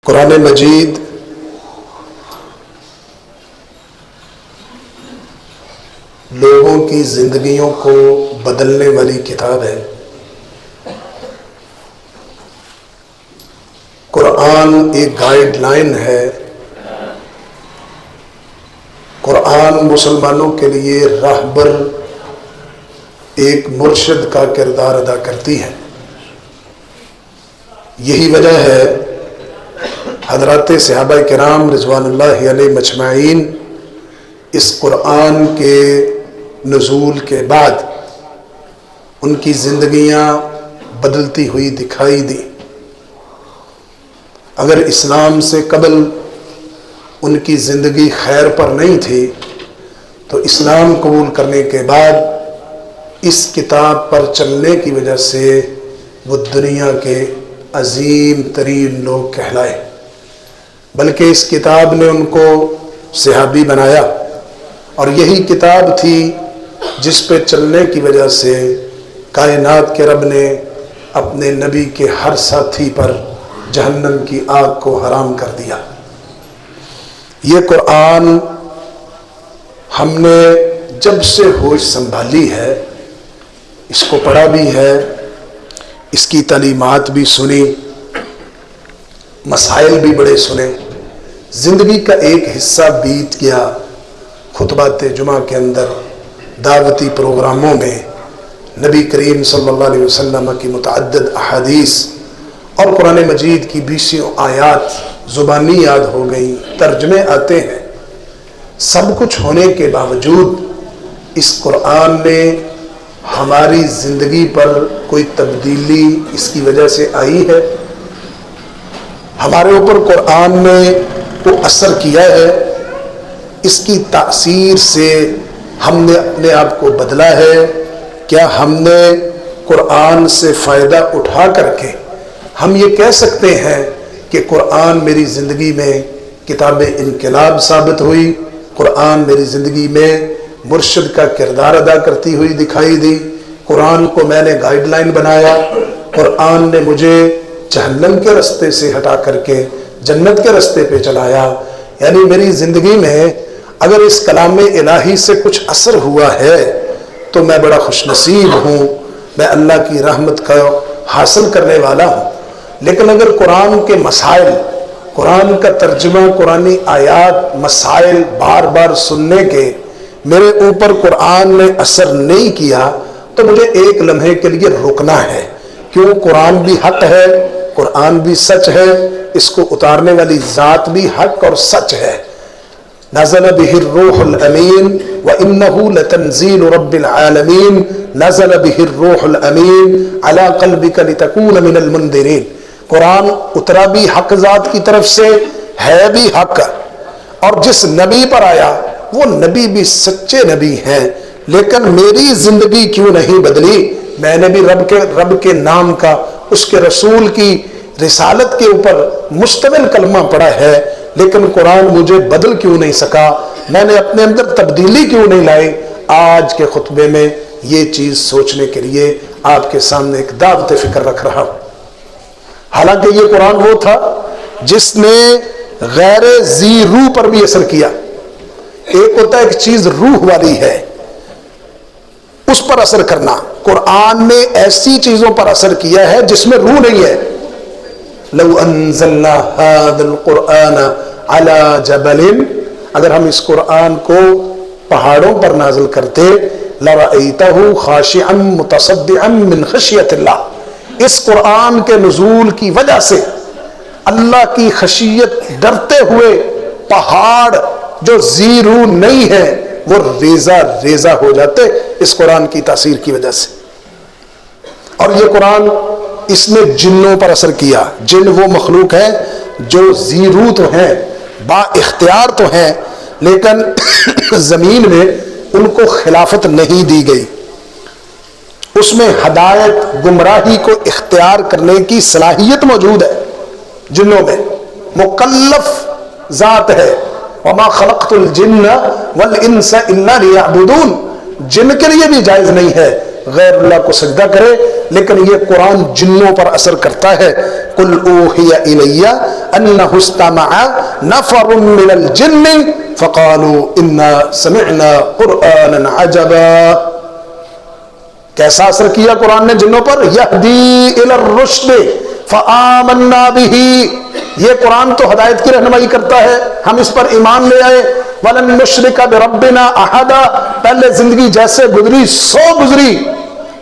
قرآن مجید لوگوں کی زندگیوں کو بدلنے والی کتاب ہے۔ قرآن ایک گائیڈ لائن ہے۔ قرآن مسلمانوں کے لیے راہبر، ایک مرشد کا کردار ادا کرتی ہے۔ یہی وجہ ہے حضرات صحابہ کرام رضوان اللہ علیہ مجمعین اس قرآن کے نزول کے بعد ان کی زندگیاں بدلتی ہوئی دکھائی دی۔ اگر اسلام سے قبل ان کی زندگی خیر پر نہیں تھی تو اسلام قبول کرنے کے بعد اس کتاب پر چلنے کی وجہ سے وہ دنیا کے عظیم ترین لوگ کہلائے، بلکہ اس کتاب نے ان کو صحابی بنایا، اور یہی کتاب تھی جس پہ چلنے کی وجہ سے کائنات کے رب نے اپنے نبی کے ہر ساتھی پر جہنم کی آگ کو حرام کر دیا۔ یہ قرآن ہم نے جب سے ہوش سنبھالی ہے اس کو پڑھا بھی ہے، اس کی تعلیمات بھی سنی، مسائل بھی بڑے سنے، زندگی کا ایک حصہ بیت گیا خطبات جمعہ کے اندر، دعوتی پروگراموں میں نبی کریم صلی اللہ علیہ وسلم کی متعدد احادیث اور قرآن مجید کی 20 آیات زبانی یاد ہو گئی، ترجمے آتے ہیں۔ سب کچھ ہونے کے باوجود اس قرآن نے ہماری زندگی پر کوئی تبدیلی اس کی وجہ سے آئی ہے؟ ہمارے اوپر قرآن نے کو اثر کیا ہے؟ اس کی تاثیر سے ہم نے اپنے آپ کو بدلا ہے؟ کیا ہم نے قرآن سے فائدہ اٹھا کر کے ہم یہ کہہ سکتے ہیں کہ قرآن میری زندگی میں کتاب انقلاب ثابت ہوئی، قرآن میری زندگی میں مرشد کا کردار ادا کرتی ہوئی دکھائی دی، قرآن کو میں نے گائیڈ لائن بنایا، قرآن نے مجھے جہنم کے رستے سے ہٹا کر کے جنت کے رستے پہ چلایا؟ یعنی میری زندگی میں اگر اس کلام الہی سے کچھ اثر ہوا ہے تو میں بڑا خوش نصیب ہوں، میں اللہ کی رحمت کا حاصل کرنے والا ہوں۔ لیکن اگر قرآن کے مسائل، قرآن کا ترجمہ، قرآنی آیات، مسائل بار بار سننے کے میرے اوپر قرآن نے اثر نہیں کیا تو مجھے ایک لمحے کے لیے رکنا ہے، کیوں؟ قرآن بھی حق ہے، قرآن بھی سچ ہے، اس کو اتارنے والی ذات بھی حق اور سچ ہے۔ نزل به الروح الامین وانه لتنزیل رب العالمین نزل به الروح الامین علی قلبک لتکون من المنذرین۔ قرآن اترا بھی حق ذات کی طرف سے ہے بھی حق، اور جس نبی پر آیا وہ نبی بھی سچے نبی ہیں، لیکن میری زندگی کیوں نہیں بدلی؟ میں نے بھی رب کے نام کا، اس کے رسول کی رسالت کے اوپر مشتمل کلمہ پڑھا ہے، لیکن قرآن مجھے بدل کیوں نہیں سکا؟ میں نے اپنے اندر تبدیلی کیوں نہیں لائی؟ آج کے خطبے میں یہ چیز سوچنے کے لیے آپ کے سامنے ایک دعوت فکر رکھ رہا ہوں۔ حالانکہ یہ قرآن وہ تھا جس نے غیر ذی روح پر بھی اثر کیا۔ ایک ہوتا ہے ایک چیز روح والی ہے، اس پر اثر کرنا، قرآن نے ایسی چیزوں پر اثر کیا ہے جس میں روح نہیں ہے۔ لو انزلنا هذا القرآن على جبل، اگر ہم اس قرآن کو پہاڑوں پر نازل کرتے، لرأيته خاشعا متصدعا من خشیت اللہ، اس قرآن کے نزول کی وجہ سے اللہ کی خشیت ڈرتے ہوئے پہاڑ جو ذی روح نہیں ہے وہ ریزہ ریزہ ہو جاتے اس قرآن کی تاثیر کی وجہ سے۔ اور یہ قرآن اس نے جنوں پر اثر کیا۔ جن وہ مخلوق ہیں جو ذی روح تو ہیں، با اختیار تو ہیں، لیکن زمین میں ان کو خلافت نہیں دی گئی، اس میں ہدایت گمراہی کو اختیار کرنے کی صلاحیت موجود ہے۔ جنوں میں مکلف ذات ہے، وما خلقت الجن والانس الا لیعبدون، جن کے لیے بھی جائز نہیں ہے غیر اللہ کو سجدہ کرے، لیکن یہ قرآن جنوں پر اثر کرتا ہے۔ قل اوحی الی انہ استمع نفر من الجن فقالوا انا سمعنا قرآنا عجبا۔ کیسا اثر کیا قرآن نے جنوں پر؟ یہدی الی الرشد فآمنا بہ، یہ قرآن تو ہدایت کی رہنمائی کرتا ہے، ہم اس پر ایمان لے آئے۔ وَلَن نُشْرِكَ بِرَبِّنَا أَحَدًا، پہلے زندگی جیسے گزری سو گزری،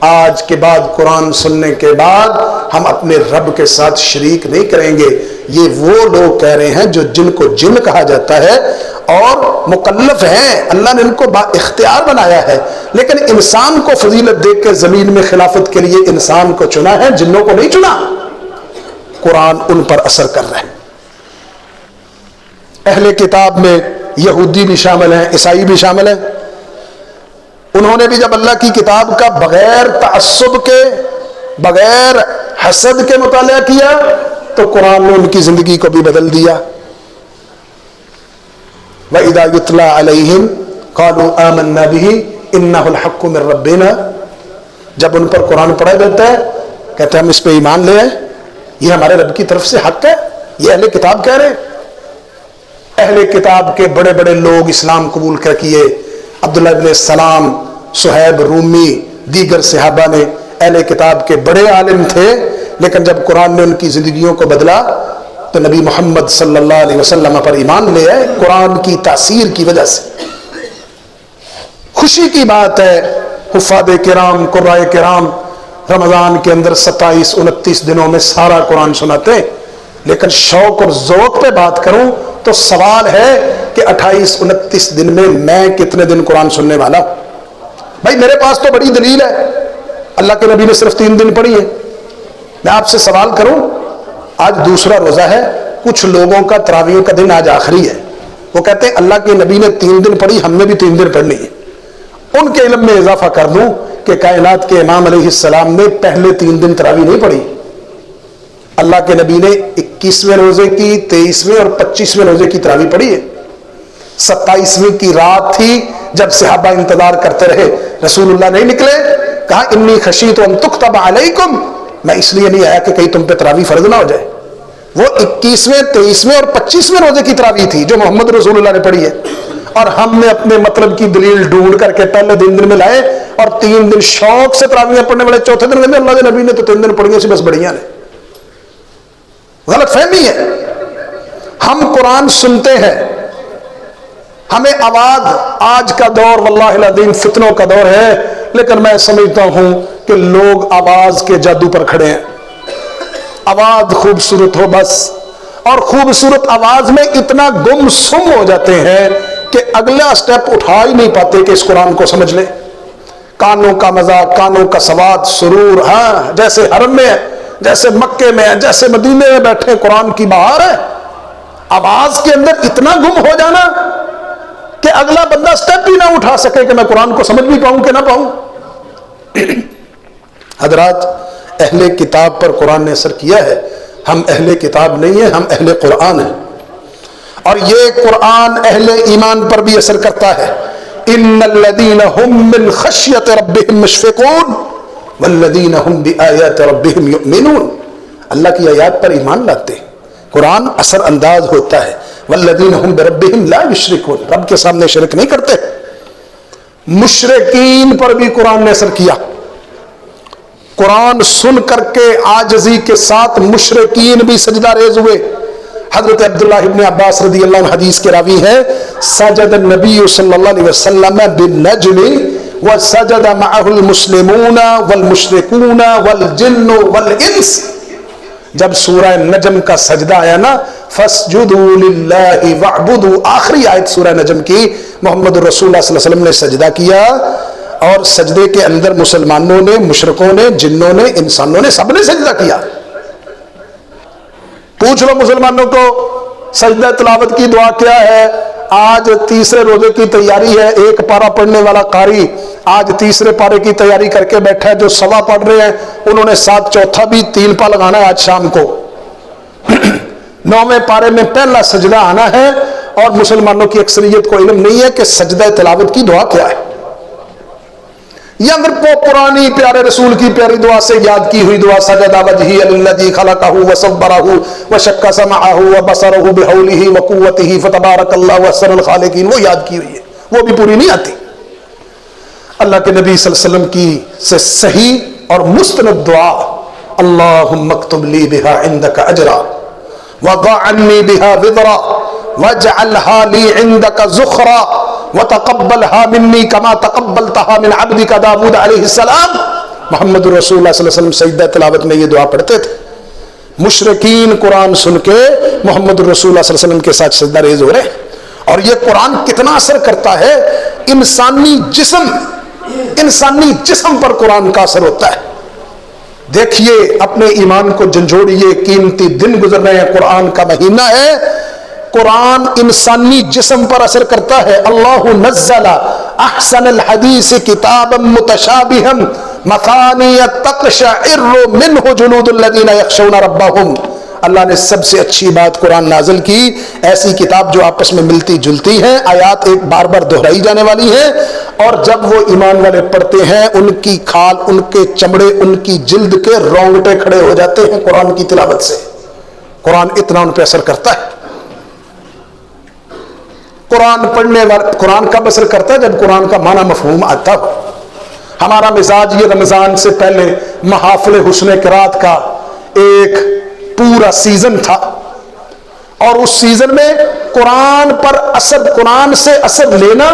آج کے بعد قرآن سننے کے بعد ہم اپنے رب کے ساتھ شریک نہیں کریں گے۔ یہ وہ لوگ کہہ رہے ہیں جو جن کو جن کہا جاتا ہے اور مکلف ہیں، اللہ نے ان کو با اختیار بنایا ہے، لیکن انسان کو فضیلت دے کے زمین میں خلافت کے لیے انسان کو چنا ہے، جنوں کو نہیں چنا۔ قرآن ان پر اثر کر رہے ہیں۔ اہل کتاب میں یہودی بھی شامل ہیں، عیسائی بھی شامل ہیں۔ انہوں نے بھی جب اللہ کی کتاب کا بغیر تعصب کے، بغیر حسد کے مطالعہ کیا تو قرآن نے ان کی زندگی کو بھی بدل دیا۔ وَإِذَا يُتْلَى عَلَيْهِمْ قَالُوا آمَنَّا بِهِ إِنَّهُ الْحَقُّ مِنْ رَبِّنَا، جب ان پر قرآن پڑھا جاتا ہے کہتے ہیں ہم اس پہ ایمان لے آئے، یہ ہمارے رب کی طرف سے حق ہے، یہ اہل کتاب کہہ رہے ہیں۔ اہل کتاب کے بڑے بڑے لوگ اسلام قبول کر کیے، عبداللہ ابن السلام، صہیب رومی، دیگر صحابہ نے، اہل کتاب کے بڑے عالم تھے، لیکن جب قرآن نے ان کی زندگیوں کو بدلا تو نبی محمد صلی اللہ علیہ وسلم پر ایمان لے آئے قرآن کی تاثیر کی وجہ سے۔ خوشی کی بات ہے، حفاظ کرام، قرائے کرام رمضان کے اندر 27-29 دنوں میں سارا قرآن سناتے ہیں، لیکن شوق اور ذوق پہ بات کروں تو سوال ہے کہ 28-29 دن میں میں کتنے دن قرآن سننے والا ہوں؟ بھائی میرے پاس تو بڑی دلیل ہے، اللہ کے نبی نے صرف 3 دن پڑھی ہے۔ میں آپ سے سوال کروں، آج دوسرا روزہ ہے، کچھ لوگوں کا تراویح کا دن آج آخری ہے، وہ کہتے ہیں اللہ کے نبی نے 3 دن پڑھی، ہم نے بھی 3 دن پڑھنی ہے۔ ان کے علم میں اضافہ کر دوں کہ کائنات کے امام علیہ السلام نے پہلے 3 دن تراویح نہیں پڑھی، اللہ کے نبی نے 21ویں روزے کی، 23ویں اور 25ویں روزے کی تراویح پڑھی ہے۔ 27ویں کی رات تھی جب صحابہ انتظار کرتے رہے، رسول اللہ نہیں نکلے، کہا انی خشیت ان تکتب علیکم، میں اس لیے نہیں آیا کہ کہیں تم پہ تراویح فرض نہ ہو جائے۔ وہ 21ویں، 23ویں اور 25ویں روزے کی تراویح تھی جو محمد رسول اللہ نے پڑھی ہے، اور ہم نے اپنے مطلب کی دلیل ڈھونڈ کر کے پہلے 3 دن میں لائے اور 3 دن شوق سے تراویح پڑھنے والے چوتھے دن میں اللہ کے نبی نے تو 3 دن پڑھی سی بس بڑھیا نے۔ غلط فہمی ہے۔ ہم قرآن سنتے ہیں، ہمیں آواز، آج کا دور واللہ العظیم فتنوں کا دور ہے، لیکن میں سمجھتا ہوں کہ لوگ آواز کے جادو پر کھڑے ہیں۔ آواز خوبصورت ہو بس، اور خوبصورت آواز میں اتنا گم سم ہو جاتے ہیں کہ اگلا سٹیپ اٹھا ہی نہیں پاتے کہ اس قرآن کو سمجھ لیں۔ کانوں کا مزہ، کانوں کا سواد، سرور، ہاں جیسے حرم میں ہے، جیسے مکے میں ہے، جیسے مدینے میں بیٹھے قرآن کی بہار ہے۔ آواز کے اندر اتنا گم ہو جانا کہ اگلا بندہ سٹیپ ہی نہ اٹھا سکے کہ میں قرآن کو سمجھ بھی پاؤں کہ نہ پاؤں۔ حضرات، اہل کتاب پر قرآن نے اثر کیا ہے، ہم اہل کتاب نہیں ہیں، ہم اہل قرآن ہیں، اور یہ قرآن اہل ایمان پر بھی اثر کرتا ہے۔ ان الذین هم من خشیۃ ربهم مشفقون والذین هم بآیات ربهم یؤمنون، اللہ کی آیات پر ایمان لاتے ہیں، قرآن اثر انداز ہوتا ہے۔ والذین هم بربهم لا یشرکون، رب کے سامنے شرک نہیں کرتے۔ مشرکین پر بھی قرآن نے اثر کیا۔ قرآن سن کر کے عاجزی کے ساتھ مشرکین بھی سجدہ ریز ہوئے۔ حضرت عبداللہ ابن عباس رضی اللہ عنہ حدیث کے راوی ہیں، سجد النبی صلی اللہ علیہ وسلم بالنجم وسجد معه المسلمون والمشركون والجن والانس، جب سورہ نجم کا سجدہ آیا نا، فاسجدوا للہ واعبدوا، آخری آیت سورہ نجم کی، محمد رسول اللہ صلی اللہ علیہ وسلم نے سجدہ کیا، اور سجدے کے اندر مسلمانوں نے، مشرکوں نے، جنوں نے، انسانوں نے، سب نے سجدہ کیا۔ پوچھ لو مسلمانوں کو سجدہ تلاوت کی دعا کیا ہے؟ آج تیسرے روزے کی تیاری ہے، ایک پارہ پڑھنے والا قاری آج تیسرے پارے کی تیاری کر کے بیٹھا ہے، جو سوا پڑھ رہے ہیں انہوں نے 7 چوتھا بھی 3 پا لگانا ہے آج شام کو۔ 9ویں پارے میں پہلا سجدہ آنا ہے، اور مسلمانوں کی اکثریت کو علم نہیں ہے کہ سجدہ تلاوت کی دعا کیا ہے۔ یا اگر وہ پرانی پیارے رسول کی پیاری دعا سے یاد کی ہوئی دعا سجدہ وجہی للذی خلقہ وصورہ وشق سمعہ وبصرہ بحولہ وقوتہ فتبارک اللہ احسن الخالقین، وہ یاد کی ہوئی ہے، وہ بھی پوری نہیں آتی۔ اللہ کے نبی صلی اللہ علیہ وسلم کی سے صحیح اور مستند دعا، اللہم اکتب لی بہا عندک اجرا وضع عنی بہا وزرا واجعلہا لی عندک زخرا وتقبلها منی کما تقبلتها من عبدک داود علیہ السلام۔ محمد رسول اللہ صلی اللہ علیہ وسلم سجدہ تلاوت میں یہ دعا پڑھتے تھے۔ مشرکین قرآن سن کے محمد رسول اللہ صلی اللہ علیہ وسلم کے ساتھ سجدہ ریز ہو رہے ہیں۔ اور یہ قرآن کتنا اثر کرتا ہے، انسانی جسم پر قرآن کا اثر ہوتا ہے۔ دیکھیے اپنے ایمان کو جھنجھوڑیے، قیمتی دن گزر رہے ہیں، قرآن کا مہینہ ہے، قرآن انسانی جسم پر اثر کرتا ہے۔ اللہ نزل احسن الحدیث کتابا متشابہا مثانی تقشعر منہ جلود الذین یخشون ربہم۔ اللہ نے سب سے اچھی بات قرآن نازل کی، ایسی کتاب جو آپس میں ملتی جلتی ہیں، آیات ایک بار بار دہرائی جانے والی ہیں، اور جب وہ ایمان والے پڑھتے ہیں ان کی کھال، ان کے چمڑے، ان کی جلد کے رونگٹے کھڑے ہو جاتے ہیں قرآن کی تلاوت سے۔ قرآن اتنا ان پہ اثر کرتا ہے۔ قرآن پڑھنے والا قرآن کب اثر کرتا ہے؟ جب قرآن کا معنی مفہوم آتا ہو۔ ہمارا مزاج یہ رمضان سے پہلے محافل حسن قرات کا ایک پورا سیزن تھا، اور اس سیزن میں قرآن پر اثر، قرآن سے اثر لینا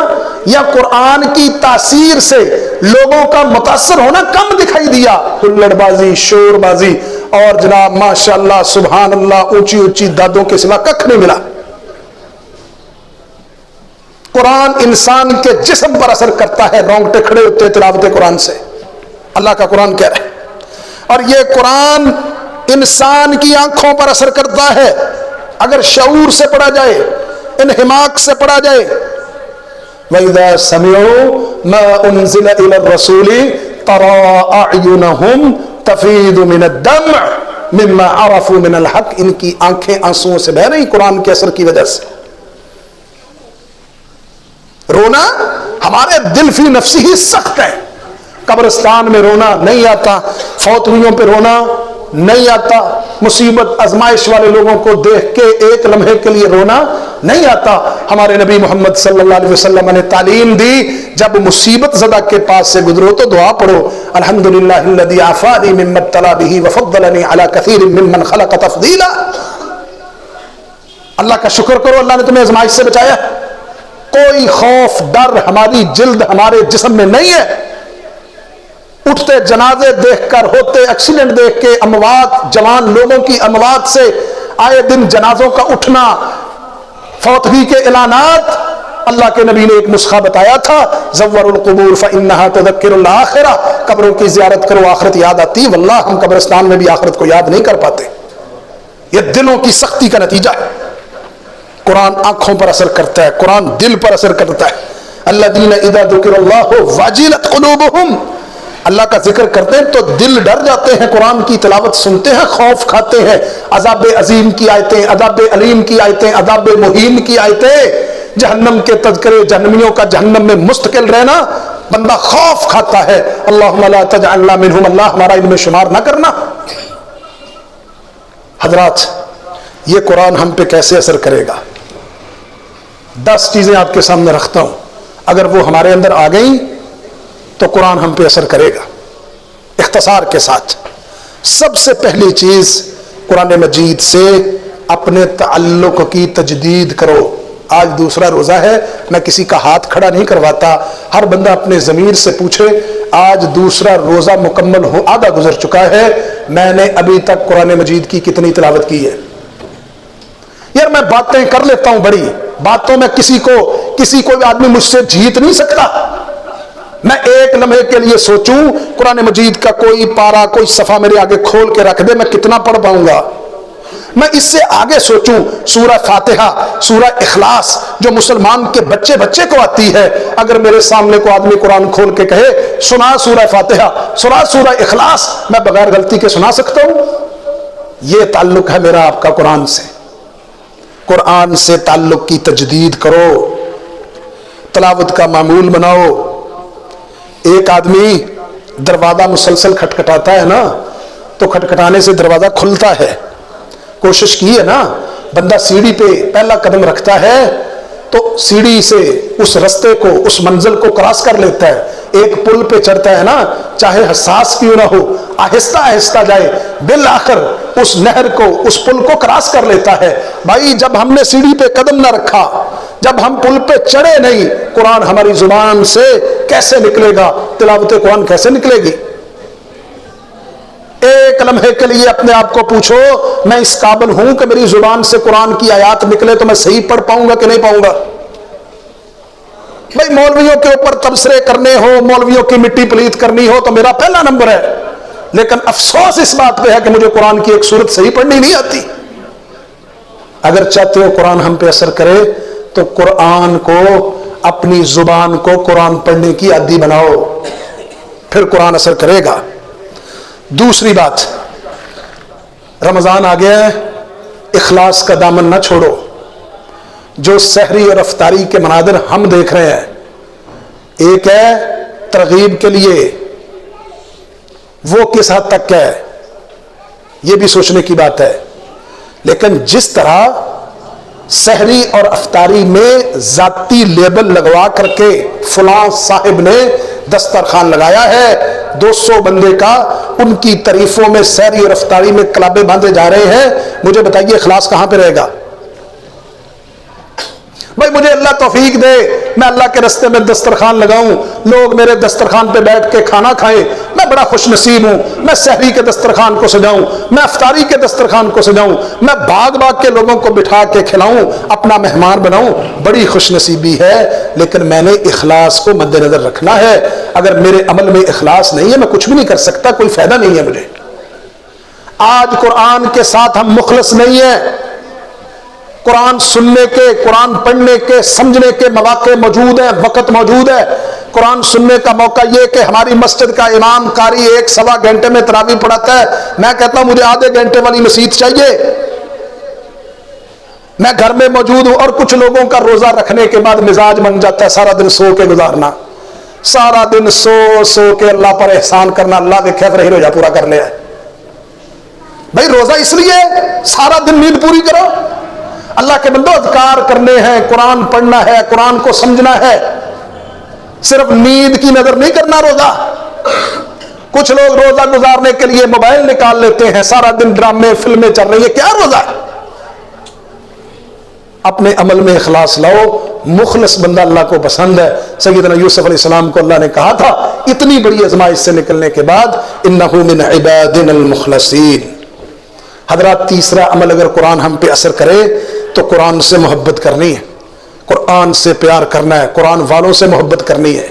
یا قرآن کی تاثیر سے لوگوں کا متاثر ہونا کم دکھائی دیا۔ ہلڑ بازی، شور بازی اور جناب ماشاءاللہ سبحان اللہ اونچی اونچی دادوں کے سوا ککھ نہیں ملا۔ قرآن انسان کے جسم پر اثر کرتا ہے، رونگٹے کھڑے ہوتے تلاوت قرآن سے۔ اللہ کا قرآن کہہ رہا ہے، اور یہ قرآن انسان کی آنکھوں پر اثر کرتا ہے اگر شعور سے پڑھا جائے، انہماک سے پڑھا جائے۔ وَإِذَا سَمِعُوا مَا أُنزِلَ إِلَى الرَّسُولِ تَرَىٰ أَعْيُنَهُمْ تَفِيضُ مِنَ الدَّمْعِ مِمَّا عَرَفُوا مِنَ الْحَقِّ۔ ان کی آنکھیں آنسوؤں سے بہہ رہی قرآن کے اثر کی وجہ سے۔ رونا ہمارے دل فی نفسی ہی سخت ہے۔ قبرستان میں رونا نہیں آتا، فوت ہوئیوں پہ رونا نہیں آتا، مصیبت آزمائش والے لوگوں کو دیکھ کے ایک لمحے کے لیے رونا نہیں آتا۔ ہمارے نبی محمد صلی اللہ علیہ وسلم نے تعلیم دی، جب مصیبت زدہ کے پاس سے گزرو تو دعا پڑھو، الحمدللہ الذی عافانی مما ابتلی بہ وفضلنی علی کثیر ممن خلق تفضیلا۔ اللہ کا شکر کرو، اللہ نے تمہیں آزمائش سے بچایا۔ کوئی خوف ڈر ہماری جلد ہمارے جسم میں نہیں ہے۔ اٹھتے جنازے دیکھ کر، ہوتے ایکسیڈنٹ دیکھ کے، اموات، جوان لوگوں کی اموات سے آئے دن جنازوں کا اٹھنا، فوتگی کے اعلانات۔ اللہ کے نبی نے ایک نسخہ بتایا تھا، زور القبور فانہا تذکر الآخرہ، قبروں کی زیارت کرو آخرت یاد آتی۔ واللہ ہم قبرستان میں بھی آخرت کو یاد نہیں کر پاتے، یہ دلوں کی سختی کا نتیجہ ہے۔ قرآن آنکھوں پر اثر کرتا ہے، قرآن دل پر اثر کرتا ہے۔ الذین اذا ذکر اللہ وجلت قلوبہم، اللہ کا ذکر کرتے ہیں تو دل ڈر جاتے ہیں، قرآن کی تلاوت سنتے ہیں خوف کھاتے ہیں۔ عذاب عظیم کی آیتیں، عذاب علیم کی آیتیں، عذاب مہین کی آیتیں، جہنم کے تذکرے، جہنمیوں کا جہنم میں مستقل رہنا، بندہ خوف کھاتا ہے۔ اللہم لا تجعلنا منہم، اللہ ہمارا ان میں شمار نہ کرنا۔ حضرات، یہ قرآن ہم پہ کیسے اثر کرے گا؟ 10 چیزیں آپ کے سامنے رکھتا ہوں، اگر وہ ہمارے اندر آ گئیں تو قرآن ہم پہ اثر کرے گا۔ اختصار کے ساتھ، سب سے پہلی چیز، قرآن مجید سے اپنے تعلق کی تجدید کرو۔ آج دوسرا روزہ ہے، میں کسی کا ہاتھ کھڑا نہیں کرواتا، ہر بندہ اپنے ضمیر سے پوچھے، آج دوسرا روزہ مکمل ہو، آدھا گزر چکا ہے، میں نے ابھی تک قرآن مجید کی کتنی تلاوت کی ہے؟ یار میں باتیں کر لیتا ہوں، بڑی باتوں میں کسی کو آدمی مجھ سے جیت نہیں سکتا۔ میں ایک لمحے کے لیے سوچوں، قرآن مجید کا کوئی پارا، کوئی صفحہ میرے آگے کھول کے رکھ دے، میں کتنا پڑھ پاؤں گا؟ میں اس سے آگے سوچوں، سورہ فاتحہ، سورہ اخلاص جو مسلمان کے بچے کو آتی ہے، اگر میرے سامنے کو آدمی قرآن کھول کے کہے سنا سورہ فاتحہ، سنا سورہ اخلاص، میں بغیر غلطی کے سنا سکتا ہوں؟ یہ تعلق ہے میرا آپ کا قرآن سے۔ قرآن سے تعلق کی تجدید کرو، تلاوت کا معمول بناؤ۔ ایک آدمی دروازہ مسلسل کھٹکھٹاتا ہے نا تو کھٹکھٹانے سے دروازہ کھلتا ہے. کوشش کی ہے نا, بندہ سیڑھی پہ پہلا قدم رکھتا ہے تو سیڑھی سے اس رستے کو, اس منزل کو کراس کر لیتا ہے. ایک پل پہ چڑھتا ہے نا, چاہے حساس کیوں نہ ہو, آہستہ آہستہ جائے, بالآخر اس نہر کو, اس پل کو کراس کر لیتا ہے. بھائی جب ہم نے سیڑھی پہ قدم نہ رکھا, جب ہم پل پہ چڑھے نہیں, قرآن ہماری زبان سے کیسے نکلے گا؟ تلاوت قرآن کیسے نکلے گی؟ ایک لمحے کے لیے اپنے آپ کو پوچھو, میں اس قابل ہوں کہ میری زبان سے قرآن کی آیات نکلے تو میں صحیح پڑھ پاؤں گا کہ نہیں پاؤں گا؟ بھائی مولویوں کے اوپر تبصرے کرنے ہو, مولویوں کی مٹی پلیت کرنی ہو تو میرا پہلا نمبر ہے, لیکن افسوس اس بات پہ ہے کہ مجھے قرآن کی ایک سورت صحیح پڑھنی نہیں آتی. اگر چاہتے ہو قرآن ہم پہ اثر کرے تو قرآن کو, اپنی زبان کو قرآن پڑھنے کی عادی بناؤ, پھر قرآن اثر کرے گا. دوسری بات, رمضان آ گیا ہے, اخلاص کا دامن نہ چھوڑو. جو سحری اور افطاری کے مناظر ہم دیکھ رہے ہیں, ایک ہے ترغیب کے لیے, وہ کس حد تک ہے یہ بھی سوچنے کی بات ہے, لیکن جس طرح سحری اور افطاری میں ذاتی لیبل لگوا کر کے فلاں صاحب نے دسترخوان لگایا ہے 200 بندے کا, ان کی تعریفوں میں سحری اور افطاری میں کلابے باندھے جا رہے ہیں, مجھے بتائیے اخلاص کہاں پہ رہے گا؟ بھائی مجھے اللہ توفیق دے, میں اللہ کے رستے میں دسترخوان لگاؤں, لوگ میرے دسترخوان پہ بیٹھ کے کھانا کھائیں, میں بڑا خوش نصیب ہوں. میں سحری کے دسترخوان کو سجاؤں, میں افطاری کے دسترخوان کو سجاؤں, میں باغ باغ کے لوگوں کو بٹھا کے کھلاؤں, اپنا مہمان بناؤں, بڑی خوش نصیبی ہے. لیکن میں نے اخلاص کو مد نظر رکھنا ہے. اگر میرے عمل میں اخلاص نہیں ہے میں کچھ بھی نہیں کر سکتا, کوئی فائدہ نہیں ہے مجھے. آج قرآن کے ساتھ ہم مخلص نہیں ہیں. قرآن سننے کے, قرآن پڑھنے کے, سمجھنے کے مواقع موجود ہیں, وقت موجود ہے. قرآن سننے کا موقع یہ کہ ہماری مسجد کا امام قاری 1-1.25 گھنٹے میں تراویح پڑھاتا ہے, میں کہتا ہوں مجھے آدھے گھنٹے والی مسجد چاہیے. میں گھر میں موجود ہوں, اور کچھ لوگوں کا روزہ رکھنے کے بعد مزاج بن جاتا ہے سارا دن سو کے گزارنا, سارا دن سو سو کے اللہ پر احسان کرنا, اللہ کے خیر رہی روزہ پورا کر لیا. بھائی روزہ اس لیے سارا دن نیند پوری کرو. اللہ کے بندو اذکار کرنے ہیں, قرآن پڑھنا ہے, قرآن کو سمجھنا ہے, صرف نیند کی نظر نہیں کرنا روزہ. کچھ لوگ روزہ گزارنے کے لیے موبائل نکال لیتے ہیں, سارا دن ڈرامے فلمیں چل رہی ہے, کیا روزہ ہے؟ اپنے عمل میں اخلاص لاؤ. مخلص بندہ اللہ کو پسند ہے. سیدنا یوسف علیہ السلام کو اللہ نے کہا تھا اتنی بڑی آزمائش سے نکلنے کے بعد, انہ من عبادنا المخلصین. حضرات تیسرا عمل, اگر قرآن ہم پہ اثر کرے تو قرآن سے محبت کرنی ہے, قرآن سے پیار کرنا ہے, قرآن والوں سے محبت کرنی ہے,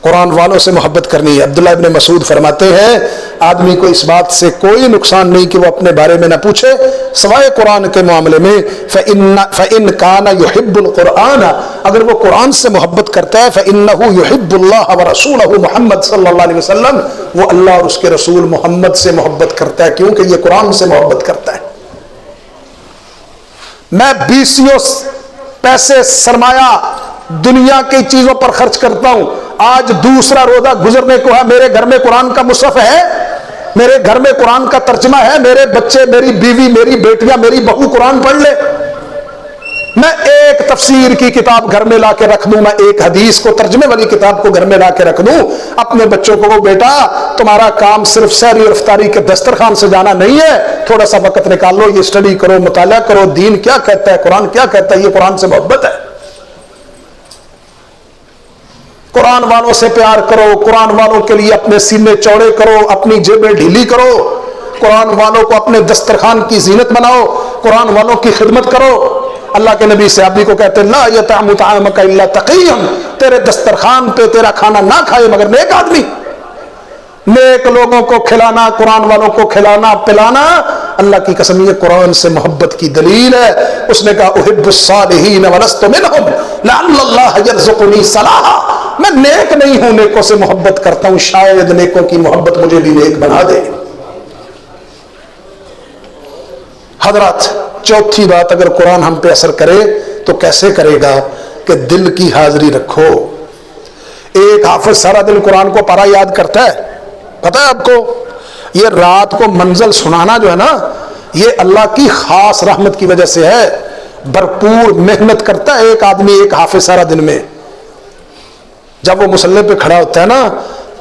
قرآن والوں سے محبت کرنی ہے. عبداللہ ابن مسعود فرماتے ہیں آدمی کو اس بات سے کوئی نقصان نہیں کہ وہ اپنے بارے میں نہ پوچھے سوائے قرآن کے معاملے میں. فَإِن كَانَ يُحِبُّ الْقُرْآنَ, اگر وہ قرآن سے محبت کرتا ہے, فَإِنَّهُ يُحِبُّ اللَّهَ وَرَسُولَهُ محمد صلی اللہ علیہ وسلم, وہ اللہ اور اس کے رسول محمد سے محبت کرتا ہے, کیونکہ یہ قرآن سے محبت کرتا ہے. میں 20 پیسے سرمایہ دنیا کی چیزوں پر خرچ کرتا ہوں, آج دوسرا روزہ گزرنے کو ہے, میرے گھر میں قرآن کا مصحف ہے, میرے گھر میں قرآن کا ترجمہ ہے, میرے بچے, میری بیوی, میری بیٹیاں, میری بہو قرآن پڑھ لے. میں ایک تفسیر کی کتاب گھر میں لا کے رکھ دوں, میں ایک حدیث کو ترجمے والی کتاب کو گھر میں لا کے رکھ دوں, اپنے بچوں کو وہ بیٹا تمہارا کام صرف سحری اور افطاری کے دسترخوان سے جانا نہیں ہے, تھوڑا سا وقت نکال لو, یہ اسٹڈی کرو, مطالعہ کرو, دین کیا کہتا ہے, قرآن کیا کہتا ہے, یہ قرآن سے محبت ہے. قرآن والوں سے پیار کرو, قرآن والوں کے لیے اپنے سینے چوڑے کرو, اپنی جیبیں ڈھیلی کرو, قرآن والوں کو اپنے دسترخوان کی زینت بناؤ, قرآن والوں کی خدمت کرو. اللہ کے نبی صحابی کو کہتے لا یطعم طعامک الا تقی, تیرے دسترخوان پہ تیرا کھانا نہ کھائے مگر نیک آدمی. نیک لوگوں کو کھلانا, قرآن والوں کو کھلانا پلانا, اللہ کی قسم یہ قرآن سے محبت کی دلیل ہے. اس نے کہا احب الصالحین ولست منہم لعل اللہ یرزقنی صلاحا, میں نیک نہیں ہوں, نیکوں سے محبت کرتا ہوں, شاید نیکوں کی محبت مجھے بھی نیک بنا دے. حضرات چوتھی بات, اگر قرآن ہم پہ اثر کرے تو کیسے کرے گا کہ دل کی حاضری رکھو. ایک حافظ سارا دن قرآن کو پارا یاد کرتا ہے. پتہ ہے آپ کو یہ رات کو منزل سنانا جو ہے نا یہ اللہ کی خاص رحمت کی وجہ سے ہے. بھرپور محنت کرتا ہے ایک آدمی ایک حافظ سارا دن میں. جب وہ مصلی پہ کھڑا ہوتا ہے نا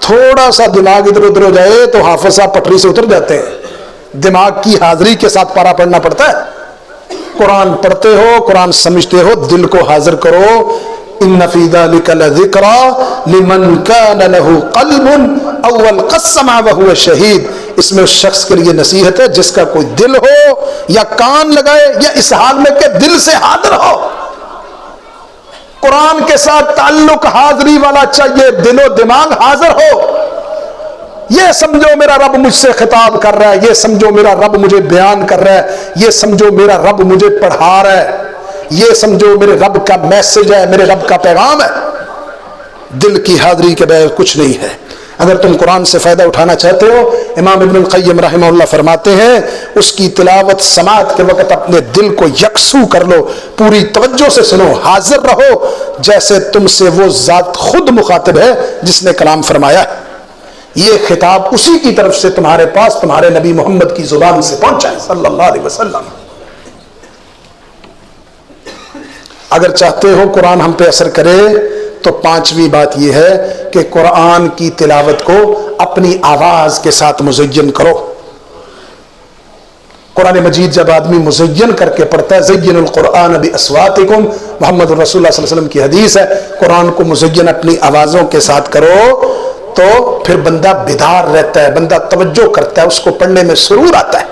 تھوڑا سا دماغ ادھر ادھر ہو جائے تو حافظ صاحب پٹری سے اتر جاتے ہیں. دماغ کی حاضری کے ساتھ پارا پڑھنا پڑتا ہے. قرآن پڑھتے ہو قرآن سمجھتے ہو دل کو حاضر کرو. ان فی ذلک لذکری لمن کان لہ قلب او القى السمع وهو شہید. اس میں اس شخص کے لیے نصیحت ہے جس کا کوئی دل ہو یا کان لگائے یا اس حال میں کہ دل سے حاضر ہو. قرآن کے ساتھ تعلق حاضری والا چاہیے. دل و دماغ حاضر ہو. یہ سمجھو میرا رب مجھ سے خطاب کر رہا ہے. یہ سمجھو میرا رب مجھے بیان کر رہا ہے. یہ سمجھو میرا رب مجھے پڑھا رہا ہے. یہ سمجھو میرے رب کا میسج ہے میرے رب کا پیغام ہے. دل کی حاضری کے بغیر کچھ نہیں ہے. اگر تم قرآن سے فائدہ اٹھانا چاہتے ہو امام ابن القیم رحمہ اللہ فرماتے ہیں اس کی تلاوت سماعت کے وقت اپنے دل کو یکسو کر لو. پوری توجہ سے سنو. حاضر رہو جیسے تم سے وہ ذات خود مخاطب ہے جس نے کلام فرمایا. یہ خطاب اسی کی طرف سے تمہارے پاس تمہارے نبی محمد کی زبان سے پہنچا ہے صلی اللہ علیہ وسلم. اگر چاہتے ہو قرآن ہم پہ اثر کرے تو پانچویں بات یہ ہے کہ قرآن کی تلاوت کو اپنی آواز کے ساتھ مزین کرو. قرآن مجید جب آدمی مزین کر کے پڑھتا ہے زین القرآن باصواتکم محمد رسول اللہ صلی اللہ علیہ وسلم کی حدیث ہے قرآن کو مزین اپنی آوازوں کے ساتھ کرو تو پھر بندہ بیدار رہتا ہے. بندہ توجہ کرتا ہے. اس کو پڑھنے میں سرور آتا ہے.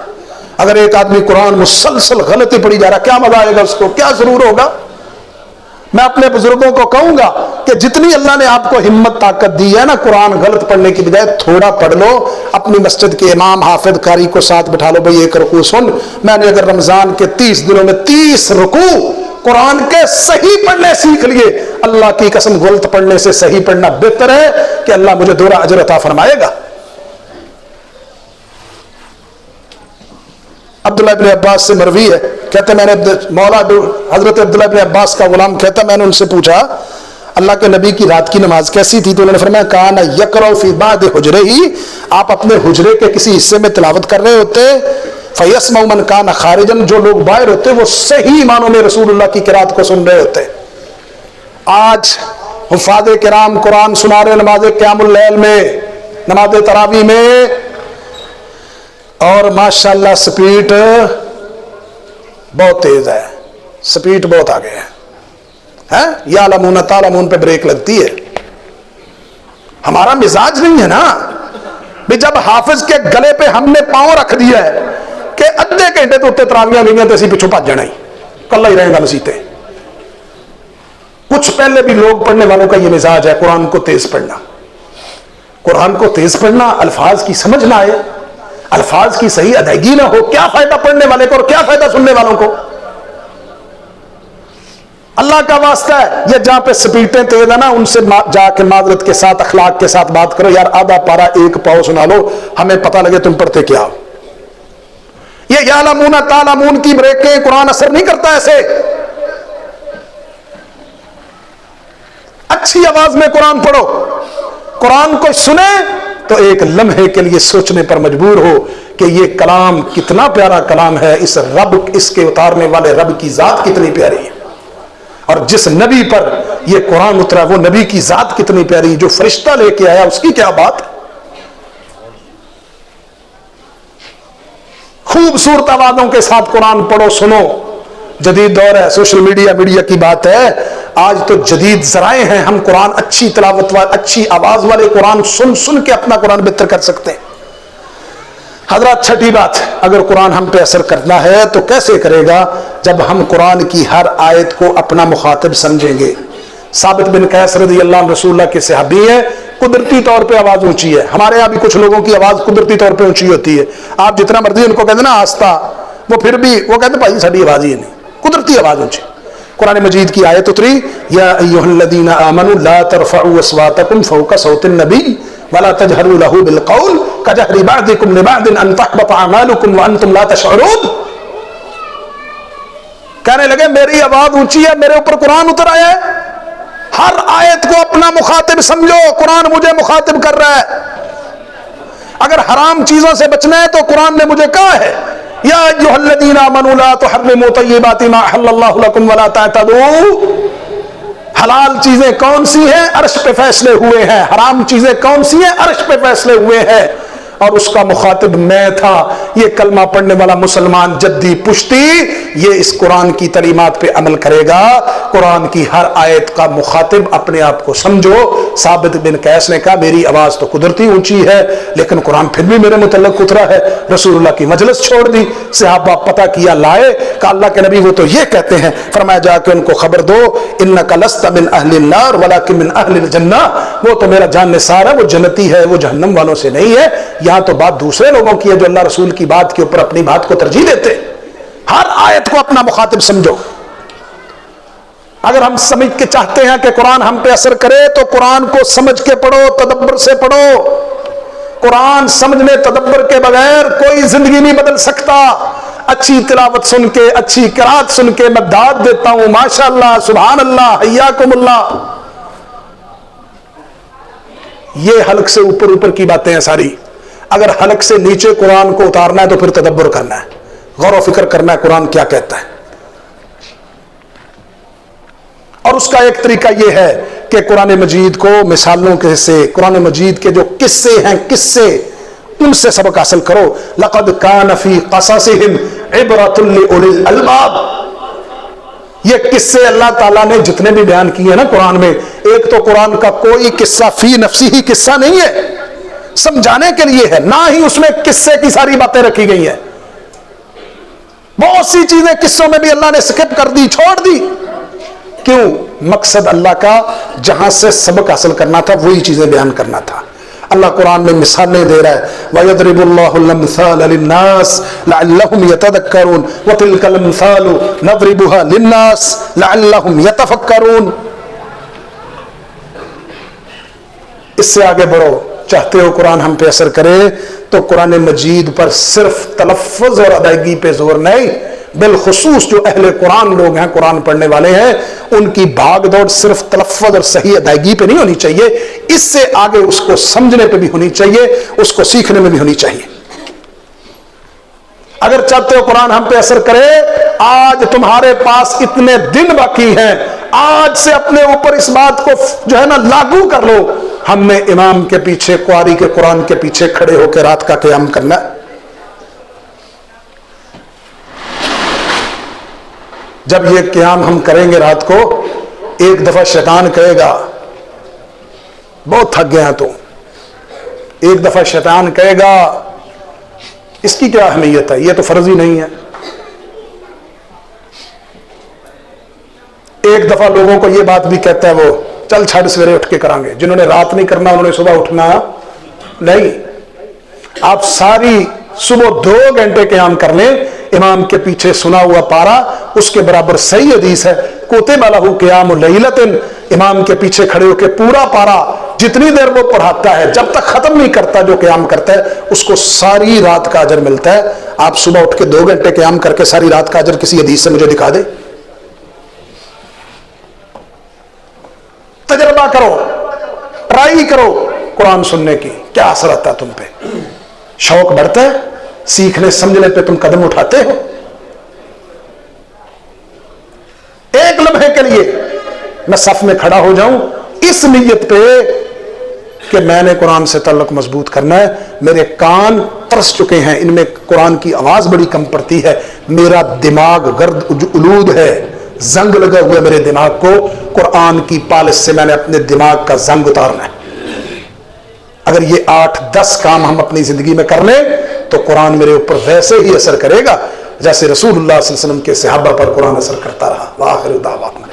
اگر ایک آدمی قرآن مسلسل غلطی پڑھی جا رہا کیا مزہ آئے گا اس کو کیا سرور ہوگا. میں اپنے بزرگوں کو کہوں گا کہ جتنی اللہ نے آپ کو ہمت طاقت دی ہے نا قرآن غلط پڑھنے کی بجائے تھوڑا پڑھ لو. اپنی مسجد کے امام حافظ قاری کو ساتھ بٹھا لو بھائی ایک رکوع سن. میں نے اگر رمضان کے 30 دنوں میں 30 رکوع قرآن کے صحیح پڑھنے سیکھ لیے اللہ کی قسم غلط پڑھنے سے صحیح پڑھنا بہتر ہے کہ اللہ مجھے دوہرا اجر عطا فرمائے گا. عبداللہ ابن عباس سے مروی ہے کہتے میں نے مولا حضرت عبداللہ ابن عباس کا غلام کہتا میں نے ان سے پوچھا اللہ کے نبی کی رات کی نماز کیسی تھی تو انہوں نے فرمایا کان یقرأ فی بعض حجرہ ہی آپ اپنے حجرے کے کسی حصے میں تلاوت کر رہے ہوتے فیسمع من کان خارجا جو لوگ باہر ہوتے وہ صحیح معنوں میں رسول اللہ کی قرات کو سن رہے ہوتے. آج حفاظ کرام قرآن سنا رہے نماز قیام اللیل میں نماز تراویح میں اور ماشاءاللہ سپیڈ بہت تیز ہے. سپیڈ بہت آگے ہے. یا لمون تالمون پہ بریک لگتی ہے. ہمارا مزاج نہیں ہے نا بھی جب حافظ کے گلے پہ ہم نے پاؤں رکھ دیا ہے کہ ادھے گھنٹے تو اتنے تراویاں نہیں ہیں تو اسی پچھو بھج جانا ہی کلا ہی رہے گا مسیطیں. کچھ پہلے بھی لوگ پڑھنے والوں کا یہ مزاج ہے قرآن کو تیز پڑھنا. قرآن کو تیز پڑھنا الفاظ کی سمجھ نہ آئے الفاظ کی صحیح ادائیگی نہ ہو کیا فائدہ پڑھنے والے کو اور کیا فائدہ سننے والوں کو. اللہ کا واسطہ ہے یہ جہاں پہ سپیٹیں تیز ہے نا ان سے جا کے معذرت کے ساتھ اخلاق کے ساتھ بات کرو یار آدھا پارا ایک پاؤ سنا لو ہمیں پتہ لگے تم پڑھتے کیا ہو. یہ یعلمون تعلمون کی بریکیں قرآن اثر نہیں کرتا ایسے. اچھی آواز میں قرآن پڑھو. قرآن کو سنے تو ایک لمحے کے لیے سوچنے پر مجبور ہو کہ یہ کلام کتنا پیارا کلام ہے. اس رب اس کے اتارنے والے رب کی ذات کتنی پیاری ہے اور جس نبی پر یہ قرآن اترا وہ نبی کی ذات کتنی پیاری جو فرشتہ لے کے آیا اس کی کیا بات. خوبصورت آوازوں کے ساتھ قرآن پڑھو سنو. جدید دور ہے سوشل میڈیا کی بات ہے. آج تو جدید ذرائع ہیں ہم قرآن اچھی تلاوت اچھی آواز والے قرآن سن کے اپنا قرآن بہتر کر سکتے ہیں. حضرات چھٹی بات اگر قرآن ہم پہ اثر کرنا ہے تو کیسے کرے گا جب ہم قرآن کی ہر آیت کو اپنا مخاطب سمجھیں گے. ثابت بن قیس رضی اللہ عنہ رسول اللہ کے صحابی ہیں. قدرتی طور پہ آواز اونچی ہے. ہمارے یہاں بھی کچھ لوگوں کی آواز قدرتی طور پہ اونچی ہوتی ہے. آپ جتنا مرضی ان کو کہتے نا آستہ وہ پھر بھی وہ کہتے بھائی ساری آواز ہی نہیں قدرتی آواز اونچی. قرآن مجید کی آیت اتری یا ایھا الذین آمنوا لا ترفعوا اصواتکم فوق صوت النبی ولا تجهروا له بالقول كجهر بعضكم لبعض ان تحبط اعمالكم وانتم لا تشعرون. کہنے لگے میری آواز اونچی ہے میرے اوپر قرآن اتر آیا ہے ہر آیت کو اپنا مخاطب سمجھو. قرآن مجھے مخاطب کر رہا ہے. اگر حرام چیزوں سے بچنا ہے تو قرآن نے مجھے کہا ہے یا ایھا الذین آمنوا لا تحرموا طیبات ما احل اللہ لکم ولا تعتدوا. حلال چیزیں کون سی ہیں؟ عرش پہ فیصلے ہوئے ہیں. حرام چیزیں کون سی ہیں؟ عرش پہ فیصلے ہوئے ہیں. اور اس کا مخاطب میں تھا. یہ کلمہ پڑھنے والا مسلمان جدی پشتی یہ اس قرآن کی تعلیمات پہ عمل کرے گا. قرآن کی ہر آیت کا مخاطب اپنے آپ کو سمجھو. ثابت بن قیس نے کہا میری آواز تو قدرتی اونچی ہے لیکن قرآن پھر بھی میرے متعلق اترا ہے. رسول اللہ کی مجلس چھوڑ دی. صحابہ پتہ کیا لائے کہ اللہ کے نبی وہ تو یہ کہتے ہیں. فرمایا جا کے ان کو خبر دو انک لست من اہل النار ولکن من اہل الجنہ. وہ تو میرا جان نثار ہے, وہ جنتی ہے, وہ جہنم والوں سے نہیں ہے. یہاں تو بات دوسرے لوگوں کی ہے جو اللہ رسول کی بات کے اوپر اپنی بات کو ترجیح دیتے. ہر آیت کو اپنا مخاطب سمجھو. اگر ہم سمجھ کے چاہتے ہیں کہ قرآن ہم پہ اثر کرے تو قرآن کو سمجھ کے پڑھو, تدبر سے پڑھو. قرآن سمجھنے تدبر کے بغیر کوئی زندگی نہیں بدل سکتا. اچھی تلاوت سن کے, اچھی قرات سن کے میں داد دیتا ہوں ماشاءاللہ, سبحان اللہ, حیاکم اللہ. یہ حلق سے اوپر اوپر کی باتیں ہیں ساری. اگر حلق سے نیچے قرآن کو اتارنا ہے تو پھر تدبر کرنا ہے, غور و فکر کرنا ہے قرآن کیا کہتا ہے. اور اس کا ایک طریقہ یہ ہے کہ قرآن مجید کو مثالوں کے سے, قرآن مجید کے جو قصے ہیں قصے, ان سے سبق حاصل کرو. لقد کان فی قصصہم عبرۃ لأولی الالباب. یہ قصے اللہ تعالیٰ نے جتنے بھی بیان کیے ہیں نا قرآن میں, ایک تو قرآن کا کوئی قصہ فی نفسی ہی قصہ نہیں ہے, سمجھانے کے لیے ہے, نہ ہی اس میں قصے کی ساری باتیں رکھی گئی ہیں. بہت سی چیزیں قصوں میں بھی اللہ نے سکپ کر دی, چھوڑ دی. کیوں؟ مقصد اللہ کا جہاں سے سبق حاصل کرنا تھا وہی چیزیں بیان کرنا تھا. اللہ قرآن میں مثالیں دے رہا ہے. وَيَضْرِبُ اللَّهُ الْأَمْثَالَ لِلنَّاسِ لَعَلَّهُمْ يَتَذَكَّرُونَ وَتِلْكَ الْأَمْثَالُ نَضْرِبُهَا لِلنَّاسِ لَعَلَّهُمْ يَتَفَكَّرُونَ. اس سے آگے بڑھو. چاہتے ہو قرآن ہم پہ اثر کرے تو قرآن مجید پر صرف تلفظ اور ادائیگی پہ زور نہیں, بالخصوص جو اہل قرآن لوگ ہیں, قرآن پڑھنے والے ہیں, ان کی بھاگ دوڑ صرف تلفظ اور صحیح ادائیگی پہ نہیں ہونی چاہیے. اس سے آگے اس کو سمجھنے پہ بھی ہونی چاہیے, اس کو سیکھنے میں بھی ہونی چاہیے. اگر چاہتے ہو قرآن ہم پہ اثر کرے, آج تمہارے پاس اتنے دن باقی ہیں, آج سے اپنے اوپر اس بات کو جو ہے نا لاگو کر لو. ہم نے امام کے پیچھے, قاری کے قرآن کے پیچھے کھڑے ہو کے رات کا قیام کرنا ہے. جب یہ قیام ہم کریں گے رات کو, ایک دفعہ شیطان کہے گا بہت تھک گیا تو, ایک دفعہ شیطان کہے گا اس کی کیا اہمیت ہے, یہ تو فرض ہی نہیں ہے. ایک دفعہ لوگوں کو یہ بات بھی کہتا ہے وہ چل چھڑ سویرے اٹھ کے کریں گے. جنہوں نے رات نہیں کرنا انہوں نے صبح اٹھنا نہیں. آپ ساری صبح 2 گھنٹے قیام کر لیں, امام کے پیچھے سنا ہوا پارا اس کے برابر صحیح حدیث ہے کتب لہ قیام لیلۃ. امام کے پیچھے کھڑے ہو کے پورا پارا جتنی دیر وہ پڑھاتا ہے جب تک ختم نہیں کرتا جو قیام کرتا ہے اس کو ساری رات کا اجر ملتا ہے. آپ صبح اٹھ کے 2 گھنٹے قیام کر کے ساری رات کا اجر کسی حدیث سے مجھے دکھا دے. تجربہ کرو, ٹرائی کرو قرآن سننے کی, کیا اثر آتا ہے تم پہ. شوق بڑھتا ہے, سیکھنے سمجھنے پہ تم قدم اٹھاتے ہو. ایک لمحے کے لیے میں صف میں کھڑا ہو جاؤں اس نیت پہ کہ میں نے قرآن سے تعلق مضبوط کرنا ہے. میرے کان ترس چکے ہیں, ان میں قرآن کی آواز بڑی کم پڑتی ہے. میرا دماغ گرد الود ہے, زنگ لگا ہوا ہے میرے دماغ کو. قرآن کی پالش سے میں نے اپنے دماغ کا زنگ اتارنا ہے. اگر یہ 8-10 کام ہم اپنی زندگی میں کر لیں تو قرآن میرے اوپر ویسے ہی اثر کرے گا جیسے رسول اللہ صلی اللہ علیہ وسلم کے صحابہ پر قرآن اثر کرتا رہا. وآخر دعوانا